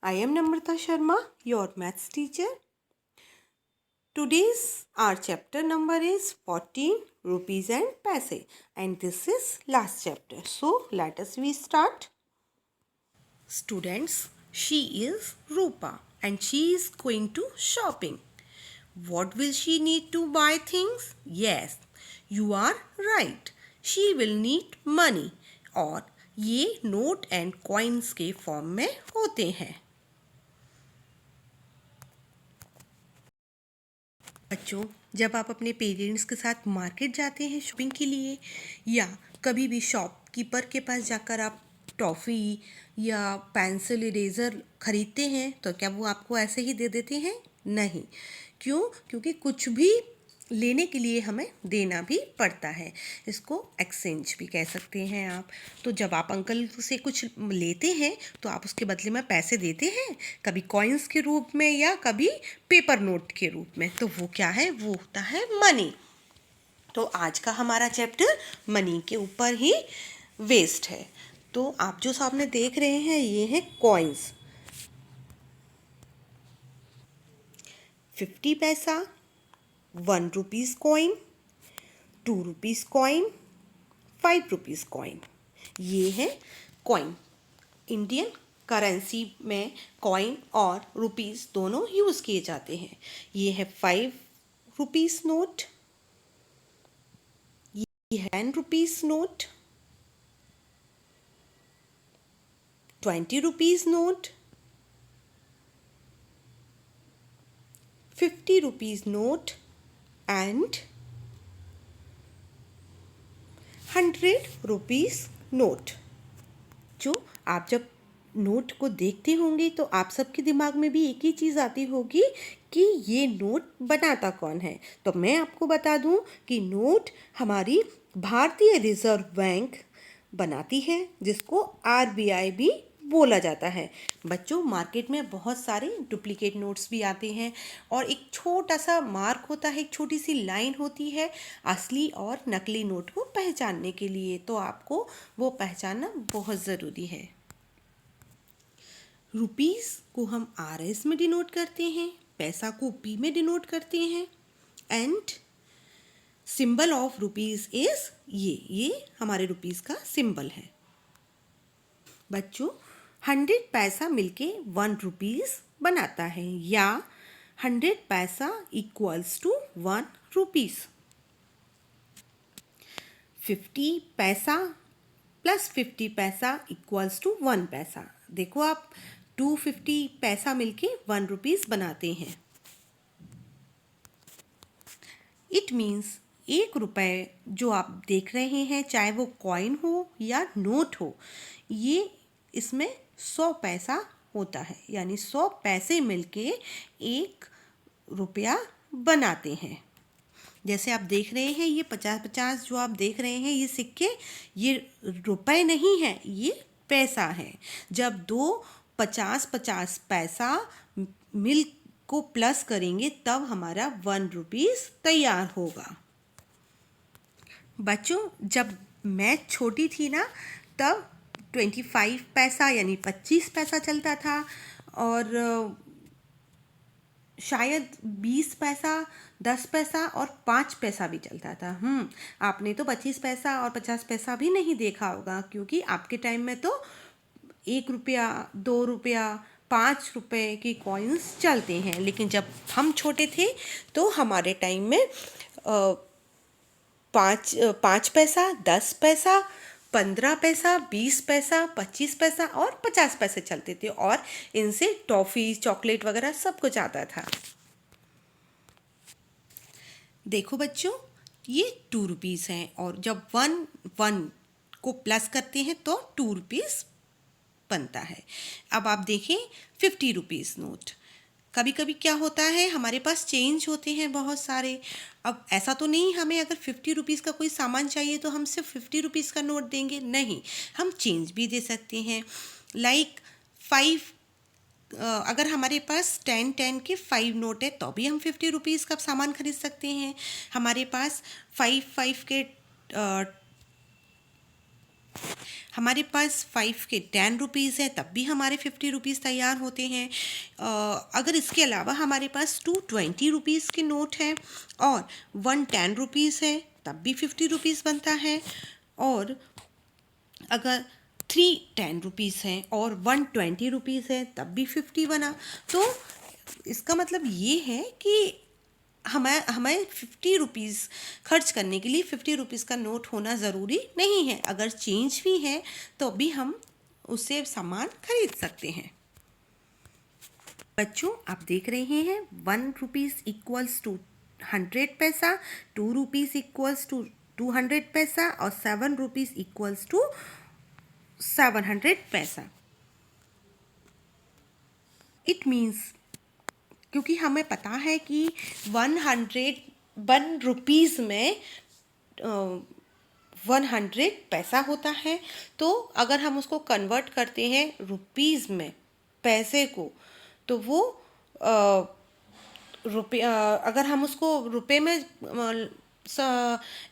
I am Namrata Sharma, your maths teacher. Today's our chapter number is 14 rupees and paise, and this is last chapter. So let us we start. Students, she is Rupa and she is going to shopping. What will she need to buy things? Yes, you are right. She will need money और ये note and coins के form में होते हैं. बच्चों, जब आप अपने पेरेंट्स के साथ मार्केट जाते हैं शॉपिंग के लिए या कभी भी शॉपकीपर के पास जाकर आप टॉफ़ी या पेंसिल इरेज़र ख़रीदते हैं तो क्या वो आपको ऐसे ही दे देते हैं? नहीं. क्यों? क्योंकि कुछ भी लेने के लिए हमें देना भी पड़ता है. इसको एक्सचेंज भी कह सकते हैं आप. तो जब आप अंकल से कुछ लेते हैं तो आप उसके बदले में पैसे देते हैं, कभी कॉइन्स के रूप में या कभी पेपर नोट के रूप में. तो वो क्या है? वो होता है मनी. तो आज का हमारा चैप्टर मनी के ऊपर ही वेस्ट है. तो आप जो सामने देख रहे हैं ये है कॉइन्स. 50 पैसा, 1 rupees coin, 2 rupees coin, 5 rupees coin. ये है कॉइन. इंडियन करेंसी में कॉइन और रुपीज़ दोनों यूज़ किए जाते हैं. ये है 5 रुपीज़ नोट, ये है 10 rupees note, 20 rupees note, 50 rupees note and 100 rupees note. जो आप जब नोट को देखते होंगे तो आप सबके दिमाग में भी एक ही चीज़ आती होगी कि ये नोट बनाता कौन है. तो मैं आपको बता दूं कि नोट हमारी भारतीय रिजर्व बैंक बनाती है, जिसको आरबीआई भी बोला जाता है. बच्चों, मार्केट में बहुत सारे डुप्लीकेट नोट्स भी आते हैं और एक छोटा सा मार्क होता है, एक छोटी सी लाइन होती है असली और नकली नोट को पहचानने के लिए. तो आपको वो पहचानना बहुत ज़रूरी है. रुपीज़ को हम आरएस में डिनोट करते हैं, पैसा को पी में डिनोट करते हैं and symbol of rupees is ये हमारे रुपीज़ का सिंबल है. बच्चों, 100 पैसा मिलके 1 रुपीज़ बनाता है या 100 पैसा इक्वल्स टू 1 रुपीज़. 50 पैसा प्लस 50 पैसा इक्वल्स टू 1 पैसा. देखो, आप 250 पैसा मिलके 1 रुपीज़ बनाते हैं. इट मीन्स 1 रुपये जो आप देख रहे हैं, चाहे वो कॉइन हो या नोट हो, ये इसमें 100 पैसा होता है. यानी 100 पैसे मिलके 1 रुपया बनाते हैं. जैसे आप देख रहे हैं ये 50-50 जो आप देख रहे हैं ये सिक्के, ये रुपए नहीं है, ये पैसा है. जब दो 50-50 पैसा मिल को प्लस करेंगे तब हमारा 1 रुपीज़ तैयार होगा. बच्चों, जब मैं छोटी थी ना तब 25 पैसा यानी 25 पैसा चलता था और शायद 20 पैसा, 10 पैसा और 5 पैसा भी चलता था. आपने तो 25 पैसा और 50 पैसा भी नहीं देखा होगा, क्योंकि आपके टाइम में तो 1 रुपया, 2 रुपया, 5 रुपये की कॉइन्स चलते हैं. लेकिन जब हम छोटे थे तो हमारे टाइम में 5 पैसा, 10 पैसा, 15 पैसा, 20 पैसा, 25 पैसा और 50 पैसे चलते थे और इनसे टॉफ़ी, चॉकलेट वगैरह सब कुछ आता था. देखो बच्चों, ये 2 रुपीज़ हैं और जब 1 को प्लस करते हैं तो 2 रुपीज़ बनता है. अब आप देखें 50 रुपीज़ नोट. कभी कभी क्या होता है, हमारे पास चेंज होते हैं बहुत सारे. अब ऐसा तो नहीं हमें अगर 50 रुपीज़ का कोई सामान चाहिए तो हम सिर्फ 50 रुपीज़ का नोट देंगे, नहीं, हम चेंज भी दे सकते हैं. लाइक 5, अगर हमारे पास 10 के 5 नोट है तो भी हम 50 रुपीज़ का सामान खरीद सकते हैं. हमारे पास 5 के हमारे पास 5 के 10 रुपीज़ है तब भी हमारे 50 रुपीज़ तैयार होते हैं। अगर इसके अलावा हमारे पास 2 20 रुपीज़ के नोट हैं और 1 10 रुपीज़ है तब भी 50 रुपीज़ बनता है। और अगर 3 10 रुपीज़ हैं और 1 20 रुपीज़ है तब भी 50 बना। तो इसका मतलब ये है कि हमें हमें 50 रुपीज़ खर्च करने के लिए 50 रुपीज़ का नोट होना ज़रूरी नहीं है। अगर चेंज भी है तो भी हम उससे सामान खरीद सकते हैं। बच्चों, आप देख रहे हैं 1 रुपीज़ इक्वल्स टू 100 पैसा, 2 रुपीज़ इक्वल्स टू 200 पैसा और 7 रुपीज़ इक्वल्स टू 700 पैसा। इट मीन्स, क्योंकि हमें पता है कि 1 रुपीज़ में 100 पैसा होता है, तो अगर हम उसको कन्वर्ट करते हैं रुपीज़ में, पैसे को, तो वो अगर हम उसको रुपए में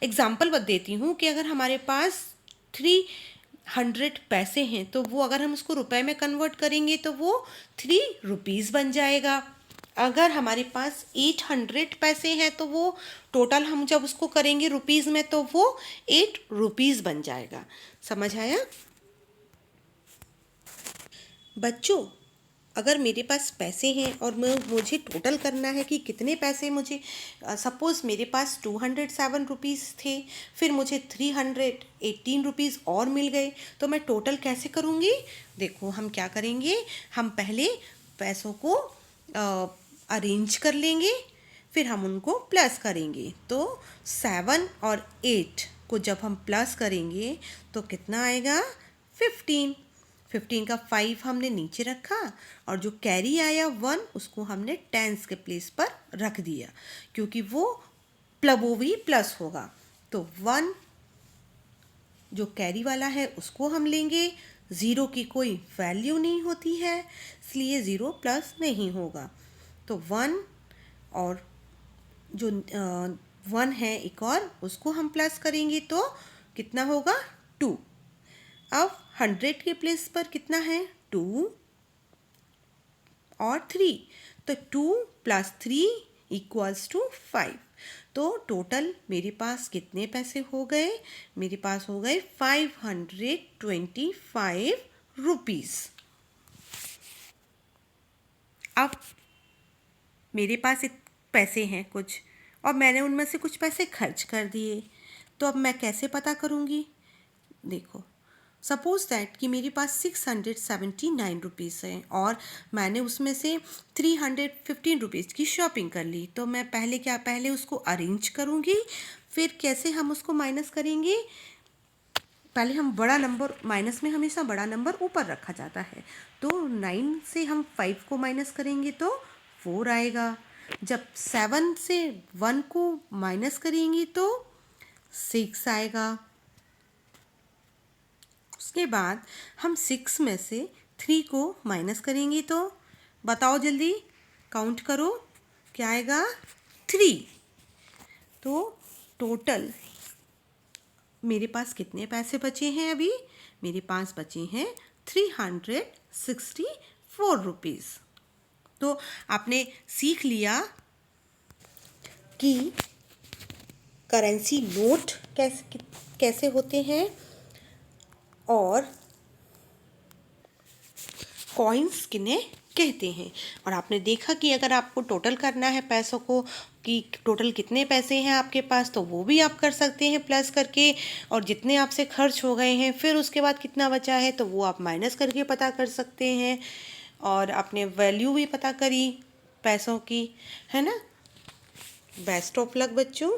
एग्ज़ाम्पल देती हूँ कि अगर हमारे पास 300 पैसे हैं तो वो अगर हम उसको रुपए में कन्वर्ट करेंगे तो वो 3 रुपीज़ बन जाएगा। अगर हमारे पास 800 पैसे हैं तो वो टोटल हम जब उसको करेंगे रुपीज़ में तो वो 8 रुपीज़ बन जाएगा। समझ आया? बच्चों, अगर मेरे पास पैसे हैं और मुझे टोटल करना है कि कितने पैसे मुझे, सपोज़ मेरे पास 207 रुपीज़ थे, फिर मुझे 318 रुपीज़ और मिल गए, तो मैं टोटल कैसे करूँगी? देखो, हम क्या करेंगे, हम पहले पैसों को अरेंज कर लेंगे, फिर हम उनको प्लस करेंगे। तो 7 और 8 को जब हम प्लस करेंगे तो कितना आएगा? 15। 15 का 5 हमने नीचे रखा और जो कैरी आया 1 उसको हमने टेंस के प्लेस पर रख दिया, क्योंकि वो भी प्लस होगा। तो 1 जो कैरी वाला है उसको हम लेंगे। 0 की कोई वैल्यू नहीं होती है, इसलिए 0 प्लस नहीं होगा। तो 1 और जो 1 है एक और, उसको हम प्लस करेंगे तो कितना होगा? 2। अब 100 के प्लेस पर कितना है? 2 और 3, तो 2 + 3 = 5। तो टोटल मेरे पास कितने पैसे हो गए? मेरे पास हो गए 525 रुपीज़। अब मेरे पास पैसे हैं कुछ और मैंने उनमें से कुछ पैसे खर्च कर दिए, तो अब मैं कैसे पता करूँगी? देखो, सपोज़ दैट कि मेरे पास 679 रुपीज़ हैं और मैंने उसमें से 315 रुपीज़ की शॉपिंग कर ली, तो मैं पहले उसको अरेंज करूँगी, फिर कैसे हम उसको माइनस करेंगे? पहले हम बड़ा नंबर, माइनस में हमेशा बड़ा नंबर ऊपर रखा जाता है, तो 9 से हम 5 को माइनस करेंगे तो 4 आएगा। जब 7 से 1 को माइनस करेंगे तो 6 आएगा। उसके बाद हम 6 में से 3 को माइनस करेंगे तो बताओ, जल्दी काउंट करो, क्या आएगा? 3। तो टोटल मेरे पास कितने पैसे बचे हैं अभी? मेरे पास बचे हैं 364 रुपीज़। तो आपने सीख लिया कि करेंसी नोट कैसे होते हैं और कॉइन्स किन्हें कहते हैं। और आपने देखा कि अगर आपको टोटल करना है पैसों को कि टोटल कितने पैसे हैं आपके पास, तो वो भी आप कर सकते हैं प्लस करके, और जितने आपसे खर्च हो गए हैं फिर उसके बाद कितना बचा है तो वो आप माइनस करके पता कर सकते हैं। और आपने वैल्यू भी पता करी पैसों की, है ना? बेस्ट ऑफ लक बच्चों।